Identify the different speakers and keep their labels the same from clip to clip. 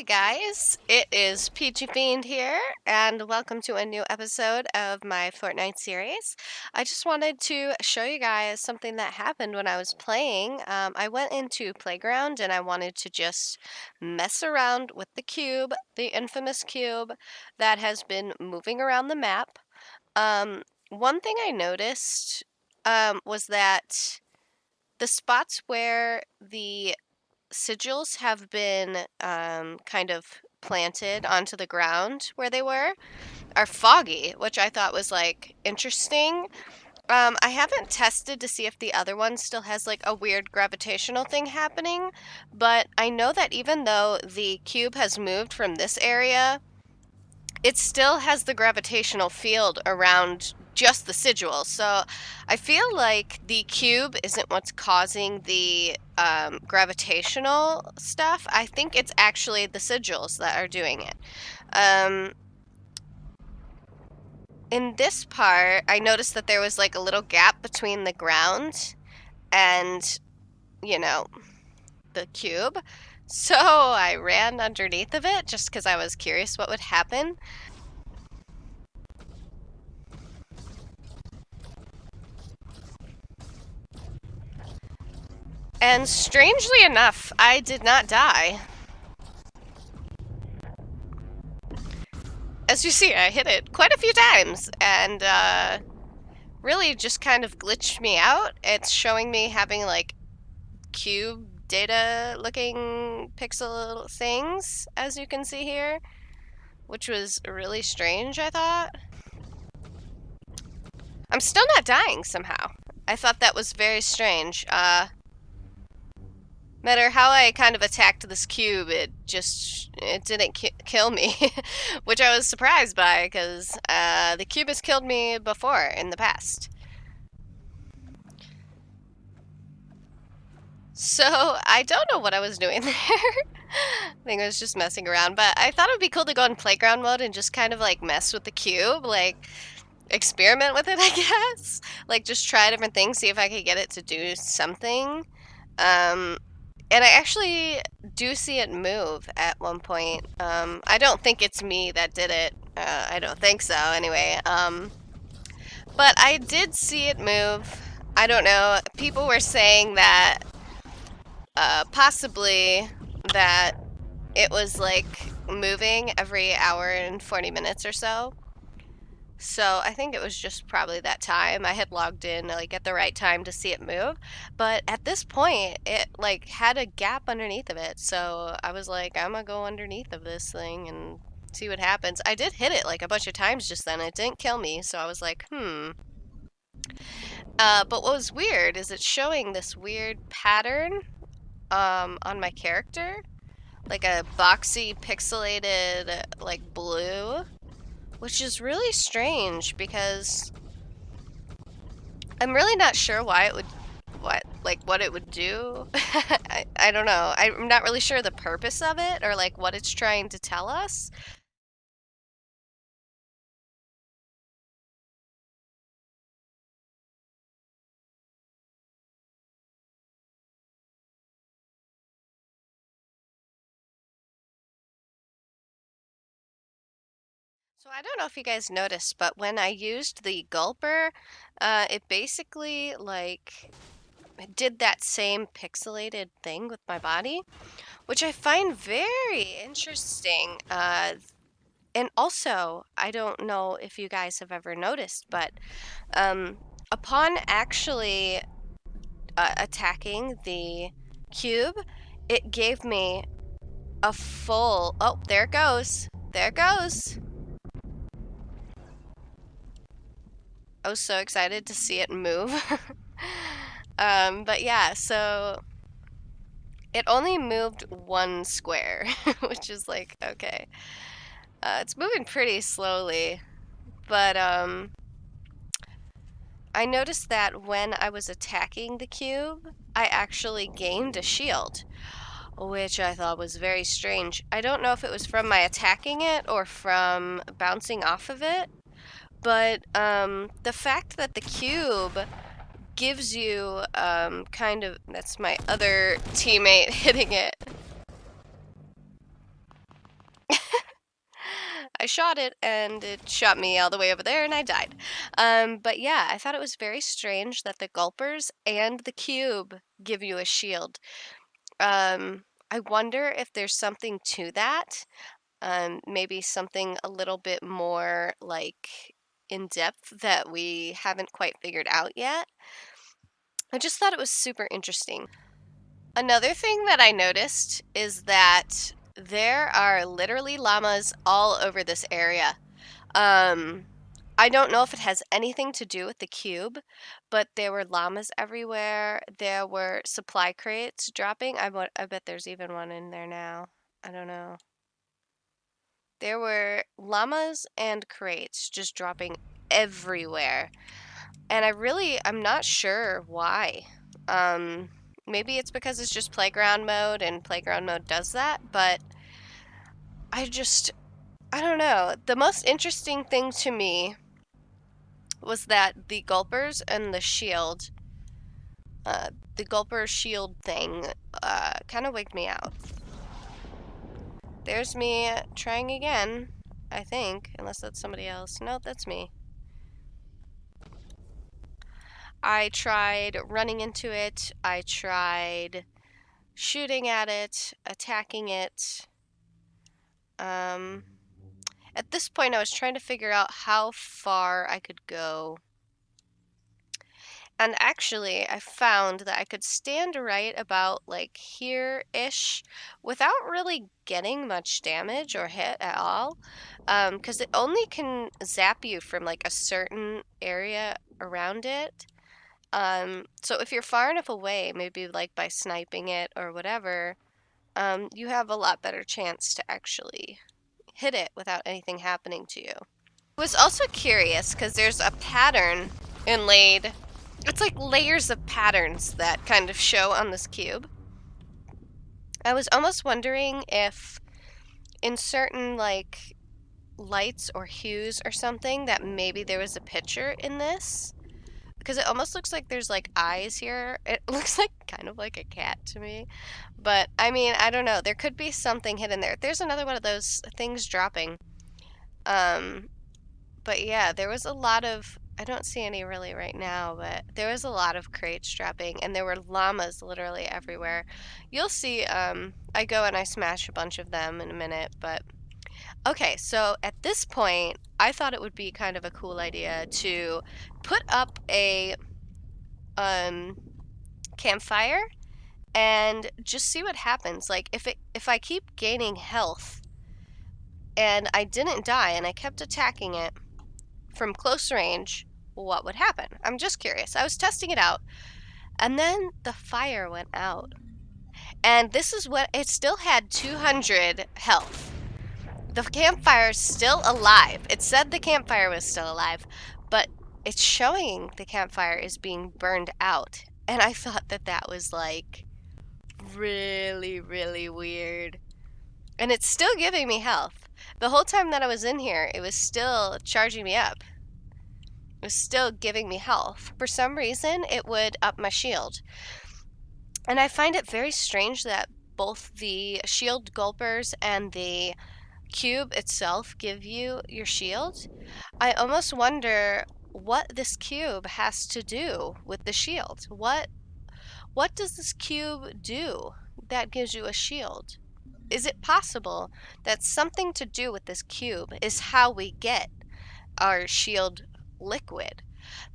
Speaker 1: Hi guys, it is Peachy Fiend here, and welcome to a new episode of my Fortnite series. I just wanted to show you guys something that happened when I was playing. I went into Playground and I wanted to just mess around with the cube, the infamous cube that has been moving around the map. One thing I noticed was that the spots where the sigils have been kind of planted onto the ground where they were are foggy, which I thought was like interesting. I haven't tested to see if the other one still has like a weird gravitational thing happening, but I know that even though the cube has moved from this area, it still has the gravitational field around just the sigil. So I feel like the cube isn't what's causing the gravitational stuff. I think it's actually the sigils that are doing it. In this part, I noticed that there was like a little gap between the ground and, you know, the cube. So I ran underneath of it just because I was curious what would happen. And strangely enough, I did not die. As you see, I hit it quite a few times, and really just kind of glitched me out. It's showing me having like cube data looking pixel things, as you can see here, which was really strange, I thought. I'm still not dying somehow. I thought that was very strange. Matter how I kind of attacked this cube, it didn't kill me, which I was surprised by because the cube has killed me before in the past. So I don't know what I was doing there. I think I was just messing around, but I thought it would be cool to go in playground mode and just kind of like mess with the cube, like experiment with it, I guess. Like just try different things, see if I could get it to do something. And I actually do see it move at one point. I don't think it's me that did it. I don't think so, anyway. But I did see it move. I don't know. People were saying that possibly that it was like moving every hour and 40 minutes or so. So I think it was just probably that time. I had logged in like at the right time to see it move. But at this point, it like had a gap underneath of it. So I was like, I'm gonna go underneath of this thing and see what happens. I did hit it like a bunch of times just then. It didn't kill me. So I was like, But what was weird is it's showing this weird pattern on my character. Like a boxy, pixelated, like blue. Which is really strange because I'm really not sure why it would, what it would do. I don't know. I'm not really sure the purpose of it or like what it's trying to tell us. So I don't know if you guys noticed, but when I used the gulper, it basically like did that same pixelated thing with my body, which I find very interesting. And also, I don't know if you guys have ever noticed, but um, upon actually attacking the cube, it gave me a full. Oh, there it goes. There it goes. I was so excited to see it move. But yeah, so it only moved one square, which is like, okay. It's moving pretty slowly, but I noticed that when I was attacking the cube, I actually gained a shield, which I thought was very strange. I don't know if it was from my attacking it or from bouncing off of it, but the fact that the cube gives you kind of, that's my other teammate hitting it. I shot it and it shot me all the way over there and I died. But yeah, I thought it was very strange that the gulpers and the cube give you a shield. I wonder if there's something to that. Maybe something a little bit more like in depth that we haven't quite figured out yet. I just thought it was super interesting. Another thing that I noticed is that there are literally llamas all over this area. Um, I don't know if it has anything to do with the cube, but there were llamas everywhere. There were supply crates dropping. I bet there's even one in there now. I don't know. There were llamas and crates just dropping everywhere. And I'm not sure why. Maybe it's because it's just playground mode and playground mode does that, but I don't know. The most interesting thing to me was that the gulpers and the gulper shield thing, kind of wigged me out. There's me trying again, I think, unless that's somebody else. No, that's me. I tried running into it. I tried shooting at it, attacking it. At this point, I was trying to figure out how far I could go. And actually, I found that I could stand right about like here-ish without really getting much damage or hit at all. Because it only can zap you from like a certain area around it. So if you're far enough away, maybe like by sniping it or whatever, you have a lot better chance to actually hit it without anything happening to you. I was also curious because there's a pattern inlaid. It's like layers of patterns that kind of show on this cube. I was almost wondering if in certain like lights or hues or something that maybe there was a picture in this. Because it almost looks like there's like eyes here. It looks like kind of like a cat to me. But I mean, I don't know. There could be something hidden there. There's another one of those things dropping. But yeah, there was a lot of, I don't see any really right now, but there was a lot of crates dropping and there were llamas literally everywhere. You'll see, I go and I smash a bunch of them in a minute, but okay, so at this point, I thought it would be kind of a cool idea to put up a campfire and just see what happens. Like if I keep gaining health and I didn't die and I kept attacking it from close range, what would happen? I'm just curious. I was testing it out and then the fire went out. And this is what it still had 200 health. The campfire's still alive. It said the campfire was still alive, but it's showing the campfire is being burned out. And I thought that that was like really, really weird. And it's still giving me health. The whole time that I was in here, it was still charging me up. It was still giving me health. For some reason, it would up my shield. And I find it very strange that both the shield gulpers and the cube itself give you your shield. I almost wonder what this cube has to do with the shield. What does this cube do that gives you a shield? Is it possible that something to do with this cube is how we get our shield liquid?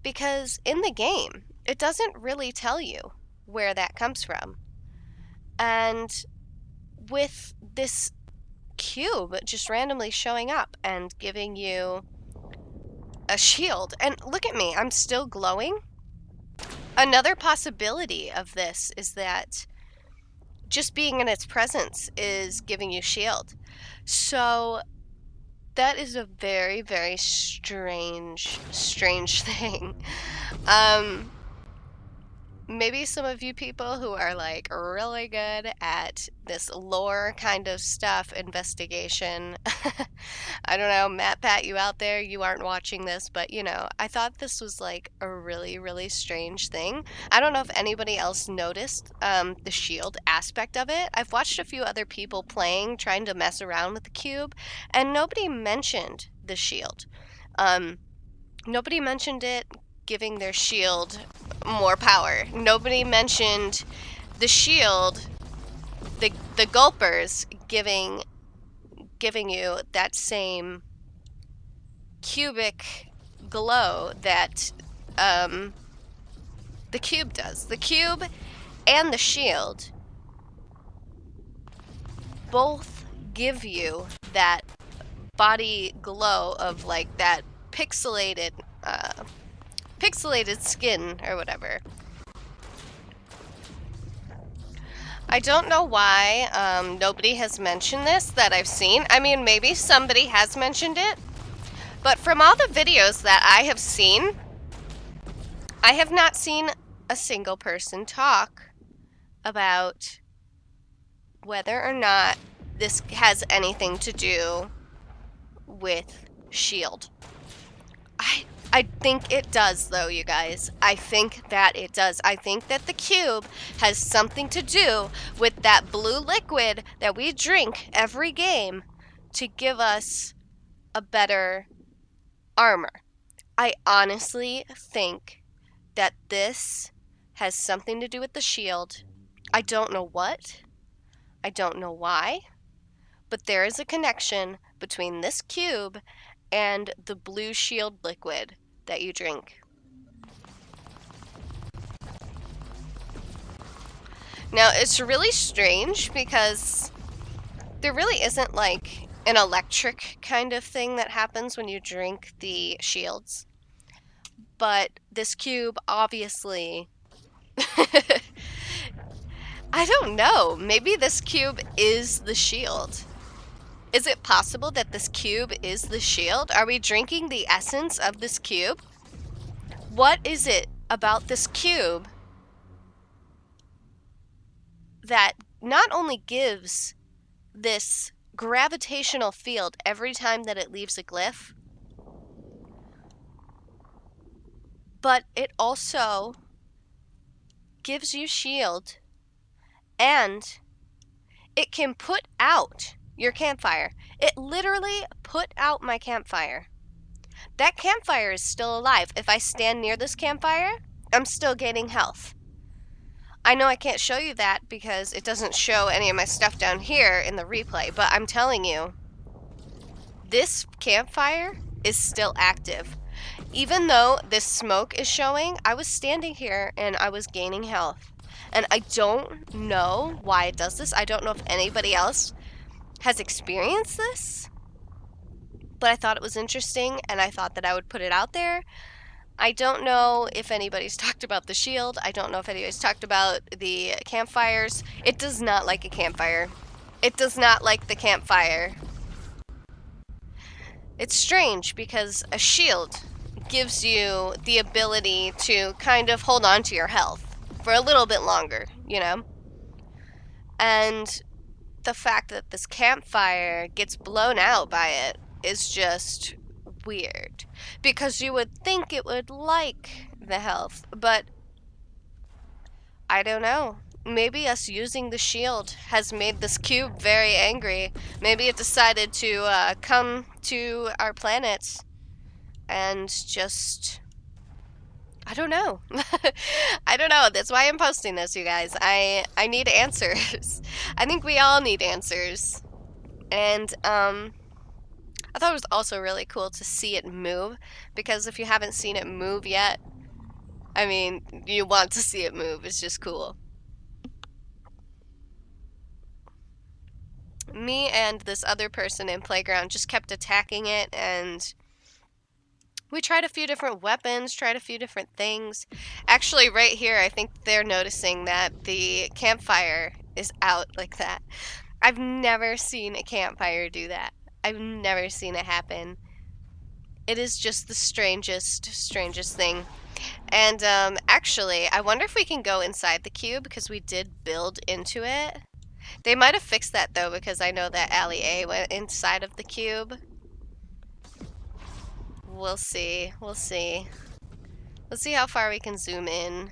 Speaker 1: Because in the game, it doesn't really tell you where that comes from. And with this cube just randomly showing up and giving you a shield. And look at me, I'm still glowing. Another possibility of this is that just being in its presence is giving you shield. So that is a very, very strange thing. maybe some of you people who are like really good at this lore kind of stuff, investigation. I don't know, Matt Pat, you out there, you aren't watching this, but I thought this was like a really, really strange thing. I don't know if anybody else noticed the shield aspect of it. I've watched a few other people playing, trying to mess around with the cube, and nobody mentioned the shield. Um, Nobody mentioned it giving their shield more power. Nobody mentioned the shield, the gulpers giving you that same cubic glow that the cube does. The cube and the shield both give you that body glow of like that pixelated pixelated skin or whatever. I don't know why nobody has mentioned this that I've seen. I mean, maybe somebody has mentioned it, but from all the videos that I have seen, I have not seen a single person talk about whether or not this has anything to do with shield. I think it does, though, you guys. I think that it does. I think that the cube has something to do with that blue liquid that we drink every game to give us a better armor. I honestly think that this has something to do with the shield. I don't know what. I don't know why. But there is a connection between this cube and the blue shield liquid that you drink. Now, it's really strange because there really isn't like an electric kind of thing that happens when you drink the shields. But this cube obviously I don't know. Maybe this cube is the shield. Is it possible that this cube is the shield? Are we drinking the essence of this cube? What is it about this cube that not only gives this gravitational field every time that it leaves a glyph, but it also gives you shield, and it can put out your campfire. It literally put out my campfire. That campfire is still alive. If I stand near this campfire, I'm still gaining health. I know I can't show you that because it doesn't show any of my stuff down here in the replay, but I'm telling you, this campfire is still active. Even though this smoke is showing, I was standing here and I was gaining health. And I don't know why it does this. I don't know if anybody else has experienced this, but I thought it was interesting and I thought that I would put it out there. I don't know if anybody's talked about the shield. I don't know if anybody's talked about the campfires. It does not like a campfire. It does not like the campfire. It's strange because a shield gives you the ability to kind of hold on to your health for a little bit longer, you know? And the fact that this campfire gets blown out by it is just weird. Because you would think it would like the health, but I don't know. Maybe us using the shield has made this cube very angry. Maybe it decided to come to our planet and just... I don't know. I don't know. That's why I'm posting this, you guys. I need answers. I think we all need answers. And I thought it was also really cool to see it move, because if you haven't seen it move yet, I mean, you want to see it move. It's just cool. Me and this other person in Playground just kept attacking it, and we tried a few different weapons, tried a few different things. Actually, right here, I think they're noticing that the campfire is out like that. I've never seen a campfire do that. I've never seen it happen. It is just the strangest thing. And actually, I wonder if we can go inside the cube because we did build into it. They might have fixed that though because I know that Alley A went inside of the cube. We'll see. We'll see. Let's see how far we can zoom in.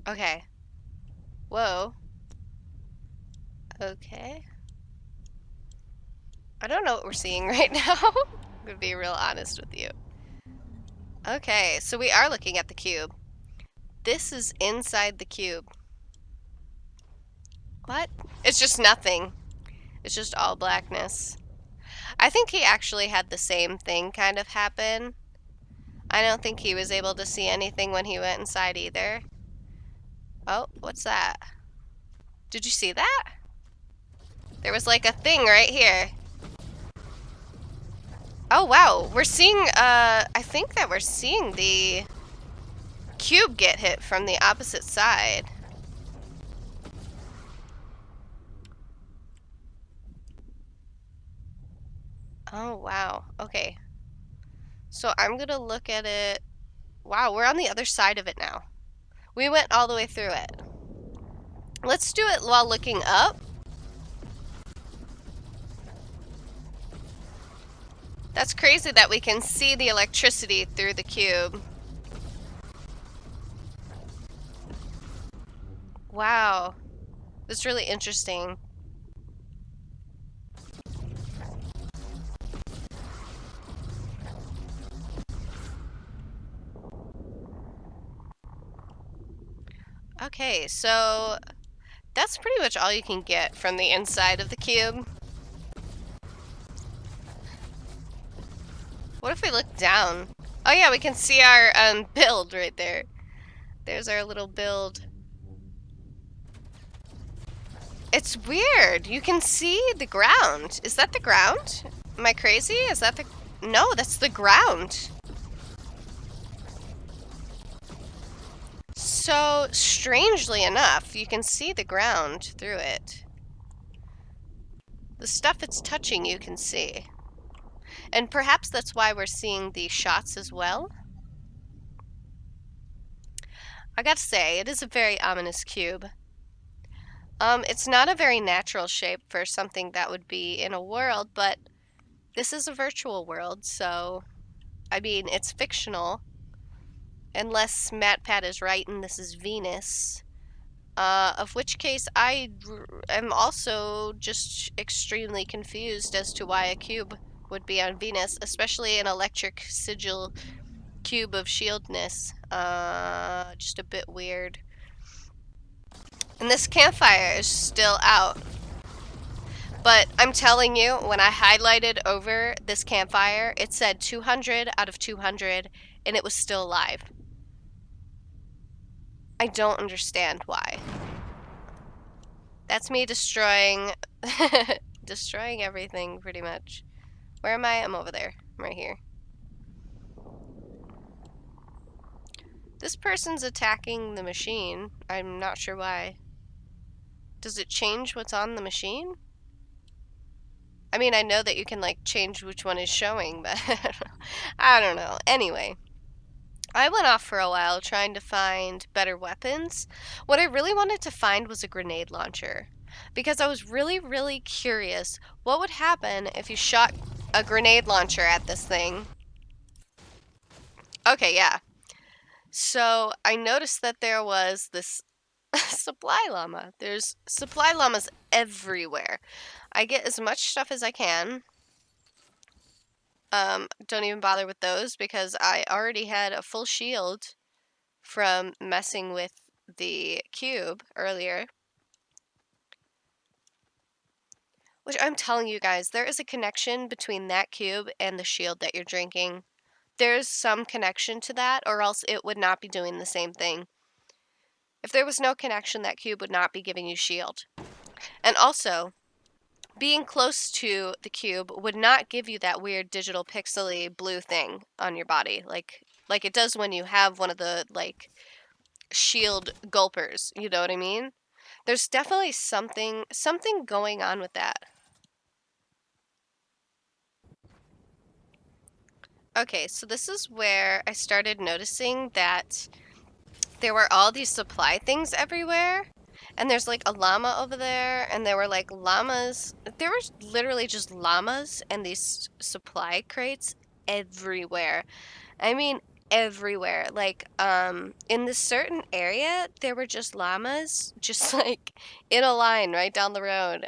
Speaker 1: Okay. Whoa. Okay. I don't know what we're seeing right now. I'm gonna be real honest with you. Okay, so we are looking at the cube. This is inside the cube. What? It's just nothing. It's just all blackness. I think he actually had the same thing kind of happen. I don't think he was able to see anything when he went inside either. Oh, what's that? Did you see that? There was like a thing right here. Oh wow, we're seeing, I think that we're seeing the cube get hit from the opposite side. Oh wow, okay. So I'm gonna look at it. Wow, we're on the other side of it now. We went all the way through it. Let's do it while looking up. That's crazy that we can see the electricity through the cube. Wow. That's really interesting. Okay, so that's pretty much all you can get from the inside of the cube. What if we look down? Oh yeah, we can see our build right there. There's our little build. It's weird. You can see the ground. Is that the ground? Am I crazy? Is that the... No, that's the ground. So, strangely enough, you can see the ground through it. The stuff it's touching you can see. And perhaps that's why we're seeing the shots as well. I gotta say, it is a very ominous cube. It's not a very natural shape for something that would be in a world, but this is a virtual world, so, I mean, it's fictional. Unless MatPat is right and this is Venus. Of which case I am also just extremely confused as to why a cube would be on Venus, especially an electric sigil cube of shieldness. Just a bit weird. And this campfire is still out. But I'm telling you, when I highlighted over this campfire, it said 200 out of 200, and it was still alive. I don't understand why. That's me destroying destroying everything pretty much. Where am I? I'm over there. I'm right here. This person's attacking the machine. I'm not sure why. Does it change what's on the machine? I mean, I know that you can like change which one is showing, but I don't know. Anyway, I went off for a while trying to find better weapons. What I really wanted to find was a grenade launcher, because I was really, really curious what would happen if you shot a grenade launcher at this thing. Okay, yeah. So I noticed that there was this supply llama. There's supply llamas everywhere. I get as much stuff as I can. Don't even bother with those because I already had a full shield from messing with the cube earlier. Which I'm telling you guys, there is a connection between that cube and the shield that you're drinking. There's some connection to that, or else it would not be doing the same thing. If there was no connection, that cube would not be giving you shield. And also, being close to the cube would not give you that weird digital pixely blue thing on your body, like it does when you have one of the like shield gulpers. You know what I mean? There's definitely something going on with that. Okay, so this is where I started noticing that there were all these supply things everywhere. And there's like a llama over there, and there were like llamas. There were literally just llamas and these supply crates everywhere. I mean, everywhere. Like, in this certain area, there were just llamas, just like in a line right down the road.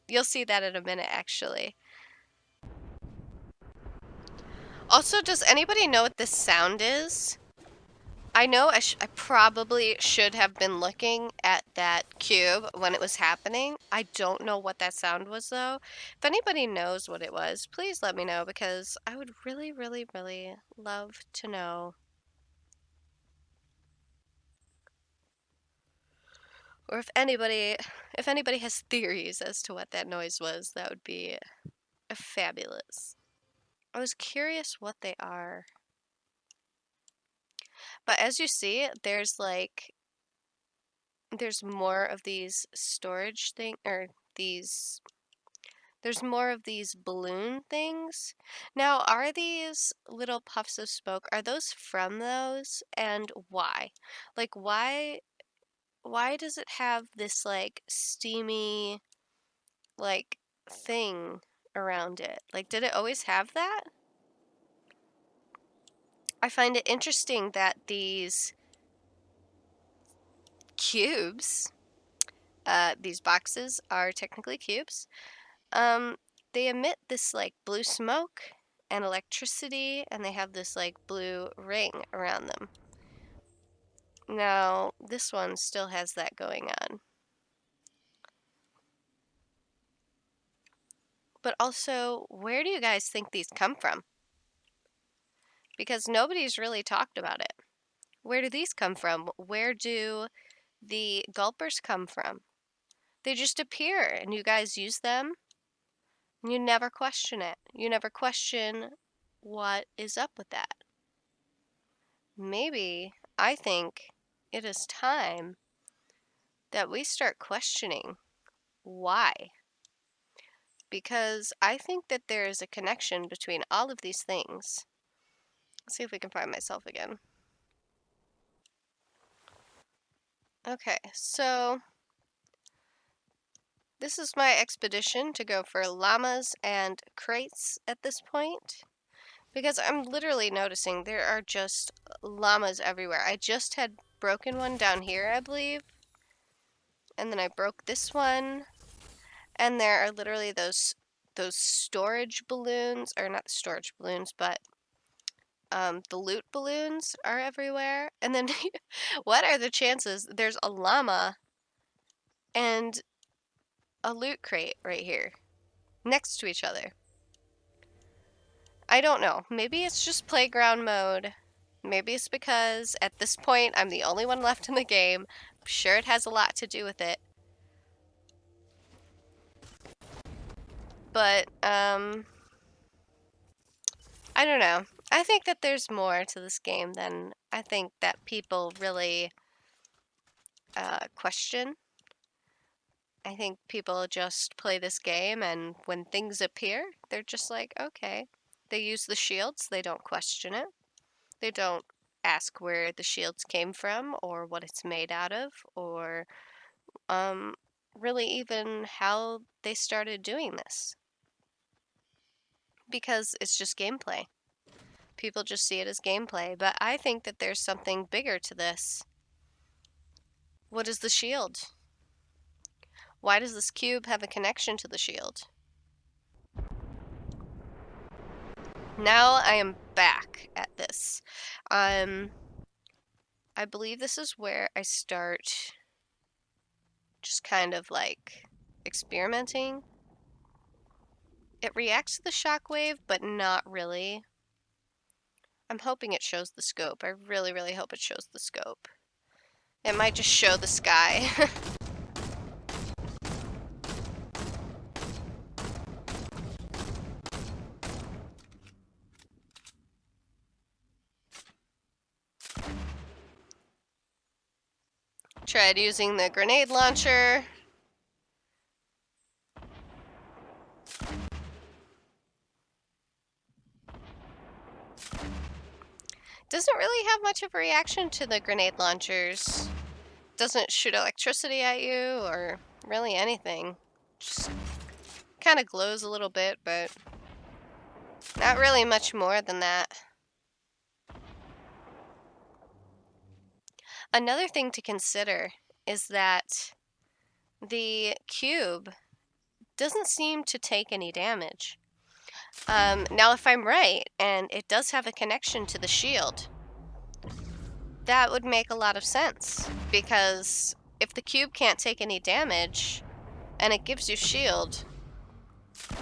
Speaker 1: You'll see that in a minute, actually. Also, does anybody know what this sound is? I know I probably should have been looking at that cube when it was happening. I don't know what that sound was, though. If anybody knows what it was, please let me know because I would really, really, really love to know. Or if anybody has theories as to what that noise was, that would be fabulous. I was curious what they are. But as you see, there's more of these storage thing or these there's more of these balloon things. Now, are these little puffs of smoke, are those from those and why? Like why does it have this like steamy like thing around it? Like, did it always have that? I find it interesting that these cubes, these boxes are technically cubes. Um, they emit this like blue smoke and electricity, and they have this like blue ring around them. Now, this one still has that going on. But also, where do you guys think these come from? Because nobody's really talked about it. Where do these come from? Where do the gulpers come from? They just appear and you guys use them. You never question it. You never question what is up with that. Maybe I think it is time that we start questioning why. Because I think that there is a connection between all of these things. Let's see if we can find myself again. Okay, so this is my expedition to go for llamas and crates at this point. Because I'm literally noticing there are just llamas everywhere. I just had broken one down here, I believe. And then I broke this one. And there are literally those storage balloons, or not storage balloons, but the loot balloons are everywhere. And then what are the chances there's a llama and a loot crate right here next to each other? I don't know. Maybe it's just playground mode. Maybe it's because at this point I'm the only one left in the game. I'm sure it has a lot to do with it. But, I don't know. I think that there's more to this game than I think that people really question. I think people just play this game, and when things appear, they're just like, okay. They use the shields, they don't question it. They don't ask where the shields came from, or what it's made out of, or really even how they started doing this. Because it's just gameplay. People just see it as gameplay, but I think that there's something bigger to this. What is the shield? Why does this cube have a connection to the shield? Now I am back at this. I believe this is where I start just kind of like experimenting. It reacts to the shockwave, but not really. I'm hoping it shows the scope. I really, really hope it shows the scope. It might just show the sky. Tried using the grenade launcher. doesn't really have much of a reaction to the grenade launchers. Doesn't shoot electricity at you or really anything. Just kind of glows a little bit, but not really much more than that. Another thing to consider is that the cube doesn't seem to take any damage. Now, if I'm right, and it does have a connection to the shield, that would make a lot of sense, because if the cube can't take any damage, and it gives you shield,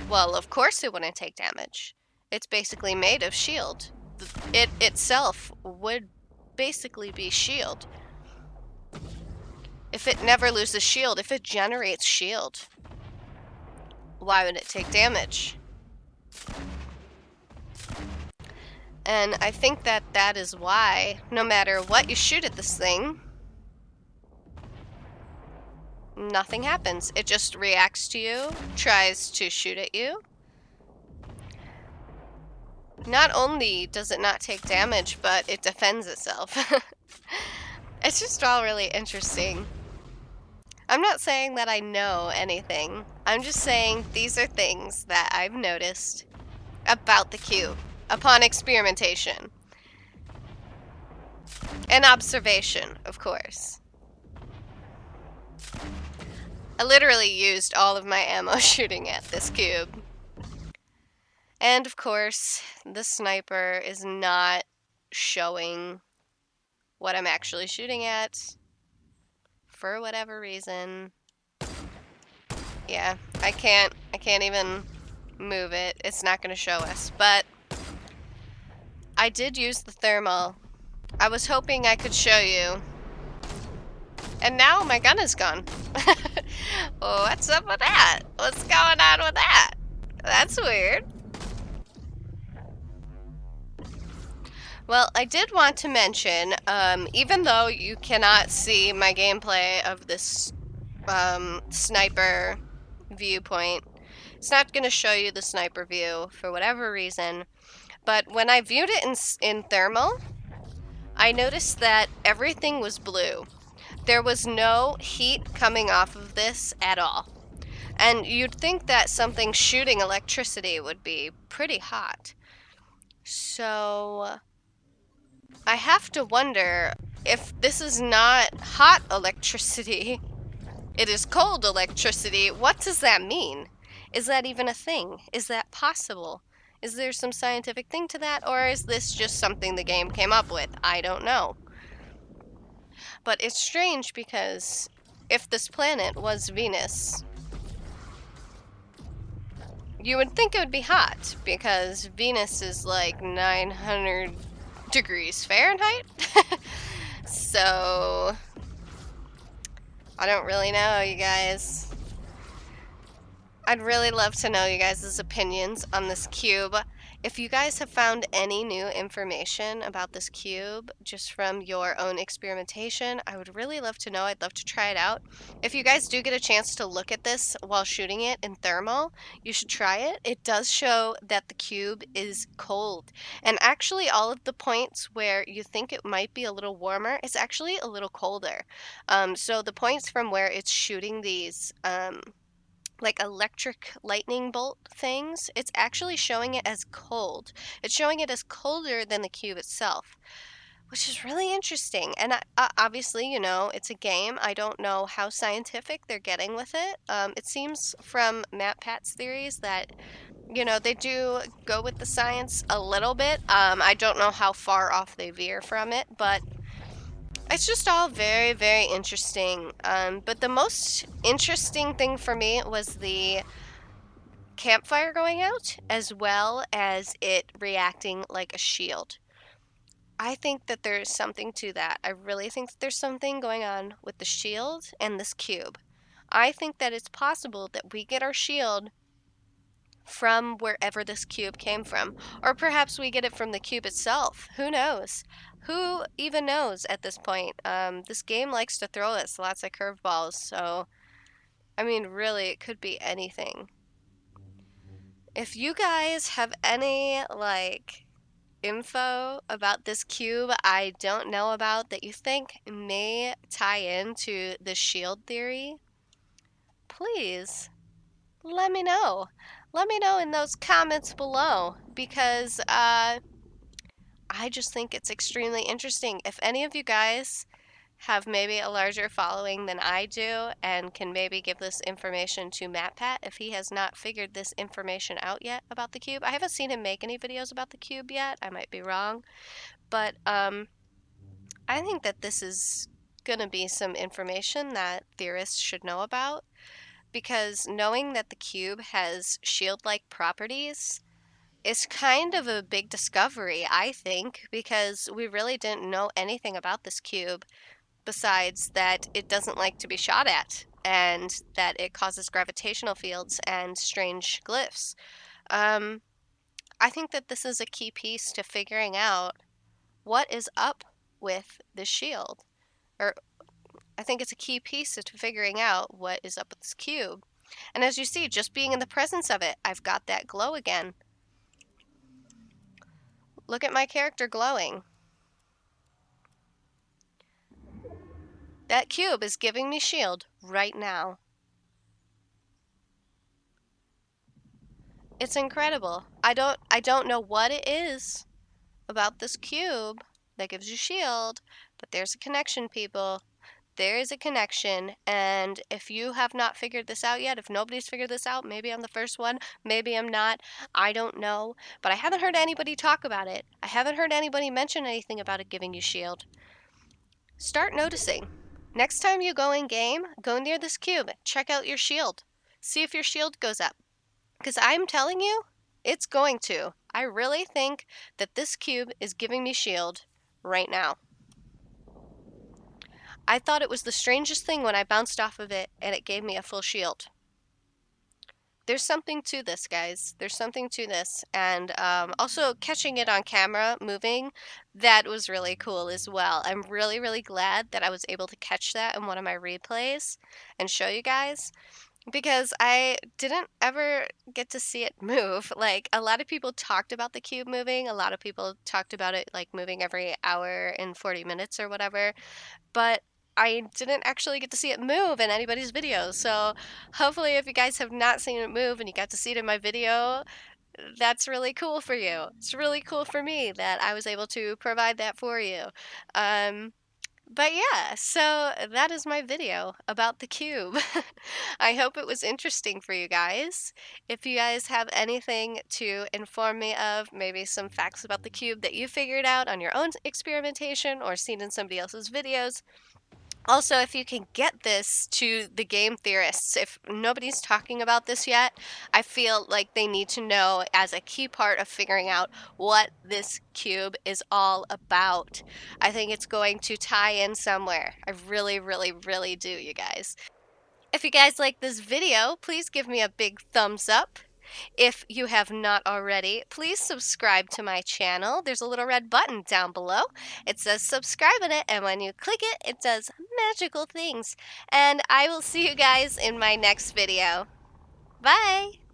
Speaker 1: well, of course it wouldn't take damage. It's basically made of shield. It itself would basically be shield. If it never loses shield, if it generates shield, why would it take damage? And I think that that is why, no matter what you shoot at this thing, nothing happens. It just reacts to you, tries to shoot at you. Not only does it not take damage, but it defends itself. It's just all really interesting. I'm not saying that I know anything. I'm just saying these are things that I've noticed about the cube upon experimentation. And observation, of course. I literally used all of my ammo shooting at this cube. And of course, the sniper is not showing what I'm actually shooting at for whatever reason. Yeah, I can't even move it. It's not going to show us, but I did use the thermal. I was hoping I could show you. And now my gun is gone. What's up with that? What's going on with that? That's weird. Well, I did want to mention, even though you cannot see my gameplay of this sniper viewpoint, it's not going to show you the sniper view for whatever reason, but when I viewed it in thermal, I noticed that everything was blue. There was no heat coming off of this at all. And you'd think that something shooting electricity would be pretty hot. So I have to wonder if this is not hot electricity, it is cold electricity. What does that mean? Is that even a thing? Is that possible? Is there some scientific thing to that, or is this just something the game came up with? I don't know. But it's strange because if this planet was Venus, you would think it would be hot because Venus is like 900 degrees Fahrenheit. So I don't really know, you guys. I'd really love to know you guys' opinions on this cube. If you guys have found any new information about this cube just from your own experimentation, I would really love to know. I'd love to try it out. If you guys do get a chance to look at this while shooting it in thermal, you should try it. It does show that the cube is cold. And actually all of the points where you think it might be a little warmer, it's actually a little colder. So the points from where it's shooting these like electric lightning bolt things, it's actually showing it as cold. It's showing it as colder than the cube itself, which is really interesting. And obviously, you know, it's a game. I don't know how scientific they're getting with it. It seems from Matt Pat's theories that, you know, they do go with the science a little bit. I don't know how far off they veer from it, but it's just all very, very interesting. But the most interesting thing for me was the campfire going out, as well as it reacting like a shield. I think that there's something to that. I really think that there's something going on with the shield and this cube. I think that it's possible that we get our shield from wherever this cube came from. Or perhaps we get it from the cube itself. Who knows? Who even knows at this point? This game likes to throw us lots of curveballs, so I mean, really, it could be anything. If you guys have any, like, info about this cube I don't know about that you think may tie into the shield theory, please let me know. Let me know in those comments below because I just think it's extremely interesting. If any of you guys have maybe a larger following than I do and can maybe give this information to MatPat if he has not figured this information out yet about the cube. I haven't seen him make any videos about the cube yet. I might be wrong. But I think that this is going to be some information that theorists should know about because knowing that the cube has shield-like properties is kind of a big discovery, I think, because we really didn't know anything about this cube besides that it doesn't like to be shot at and that it causes gravitational fields and strange glyphs. Um, I think that this is a key piece to figuring out what is up with this shield. Or I think it's a key piece to figuring out what is up with this cube. And as you see, just being in the presence of it, I've got that glow again. Look at my character glowing. That cube is giving me shield right now. It's incredible. I don't know what it is about this cube that gives you shield, but there's a connection, people. There is a connection, and if you have not figured this out yet, if nobody's figured this out, maybe I'm the first one, maybe I'm not, I don't know, but I haven't heard anybody talk about it. I haven't heard anybody mention anything about it giving you shield. Start noticing. Next time you go in game, go near this cube, check out your shield. See if your shield goes up. Because I'm telling you, it's going to. I really think that this cube is giving me shield right now. I thought it was the strangest thing when I bounced off of it and it gave me a full shield. There's something to this, guys. There's something to this. And also catching it on camera moving, that was really cool as well. I'm really, really glad that I was able to catch that in one of my replays and show you guys. Because I didn't ever get to see it move. Like, a lot of people talked about the cube moving. A lot of people talked about it, like, moving every hour and 40 minutes or whatever. But I didn't actually get to see it move in anybody's video. So hopefully if you guys have not seen it move and you got to see it in my video, that's really cool for you. It's really cool for me that I was able to provide that for you. But yeah, so that is my video about the cube. I hope it was interesting for you guys. If you guys have anything to inform me of, maybe some facts about the cube that you figured out on your own experimentation or seen in somebody else's videos. Also, if you can get this to the game theorists, if nobody's talking about this yet, I feel like they need to know as a key part of figuring out what this cube is all about. I think it's going to tie in somewhere. I really, really, really do, you guys. If you guys like this video, please give me a big thumbs up. If you have not already, please subscribe to my channel. There's a little red button down below. It says subscribe in it, and when you click it, it does magical things. And I will see you guys in my next video. Bye!